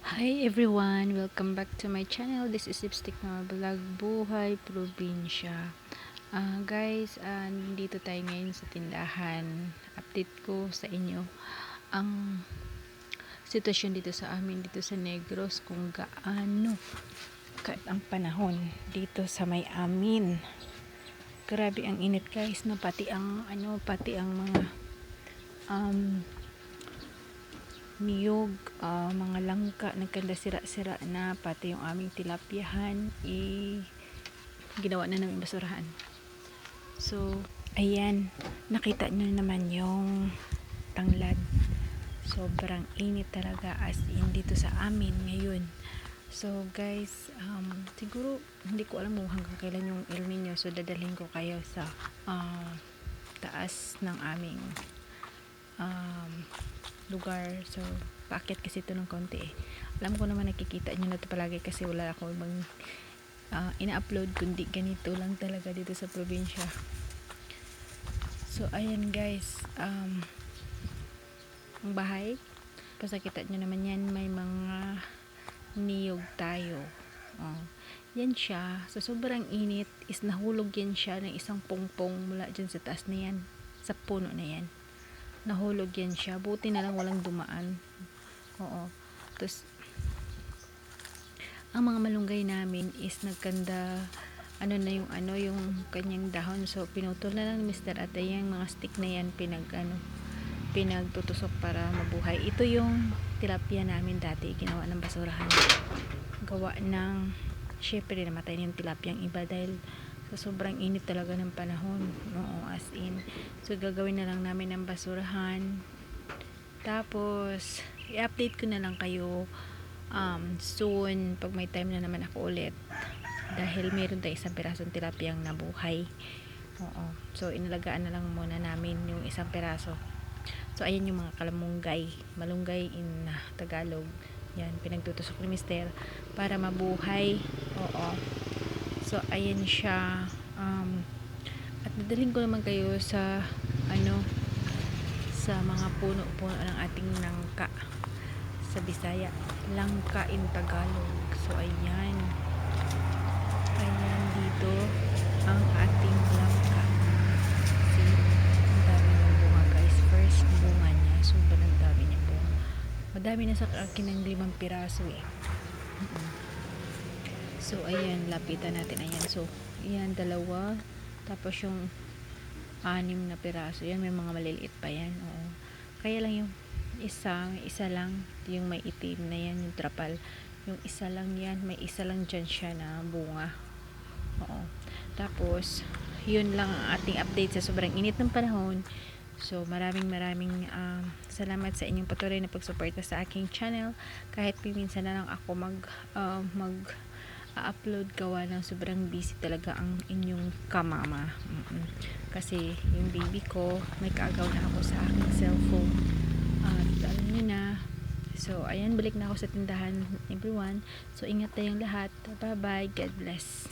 Hi everyone! Welcome back to my channel. This is Lipstick na Vlog Buhay Probinsya. Guys, dito tayo ngayon sa tindahan. Update ko sa inyo ang sitwasyon dito sa amin, dito sa Negros, kung gaano ang panahon dito sa may amin. Grabe ang init guys, no? Pati ang mga niyog, mga langka nagkanda sira-sira na, pati yung aming tilapyahan ginawa na ng basurahan. So ayan, nakita nyo naman yung tanglad, sobrang init talaga as in dito sa amin ngayon. So guys, siguro hindi ko alam hanggang kailan yung El Nino, so dadalhin ko kayo sa taas ng aming lugar. So paakyat kasi ito ng konti Alam ko naman nakikita nyo na ito palagi kasi wala ako ibang ina-upload kundi ganito lang talaga dito sa probinsya. So ayan guys, ang bahay, pasakita nyo naman yan, may mga niyog tayo. Yan siya, sa sobrang init is nahulog yan siya ng isang pongpong mula dyan sa taas na yan, sa puno na yan. Nahulog yan siya, buti na lang walang dumaan. Tapos ang mga malunggay namin is nagkanda yung kanyang dahon, so pinutol na lang ni Mr. at yung mga stick na yan pinagtutusok para mabuhay. Ito yung tilapia namin dati, ginawa ng basurahan, gawa ng syempre namatay yung tilapyang iba dahil sa sobrang init talaga ng panahon, as in. So gagawin na lang namin ng basurahan, tapos i-update ko na lang kayo soon pag may time na naman ako ulit, dahil meron tayong isang pirasong tilapyang nabuhay. So inalagaan na lang muna namin yung isang piraso. So ayan yung mga malunggay in Tagalog, yan pinagtutusok ni Mister para mabuhay. So ayan siya, at dadalhin ko naman kayo sa sa mga puno-puno ng ating langka, sa Bisaya langka in Tagalog. So ayan dito ang ating langka. See, ang dami ng bunga guys, first bunga niya, sobrang dami niya bunga, madami na sa akin ng 5 piraso So ayan, lapitan natin. Ayan, so ayan, 2, tapos yung 6 na piraso yan, may mga maliliit pa yan. Kaya lang yung isa lang yung may itim na yan, yung trapal, yung isa lang yan, may isa lang dyan siya na bunga. Tapos yun lang ang ating update sa sobrang init ng panahon. So maraming salamat sa inyong patuloy na pagsuporta sa aking channel, kahit minsan na lang ako upload gawa ng sobrang busy talaga ang inyong kamama. Kasi yung baby ko may kaagaw na ako sa aking cellphone, alam niyo na. So ayan, balik na ako sa tindahan everyone. So ingat tayong lahat, bye bye, God bless.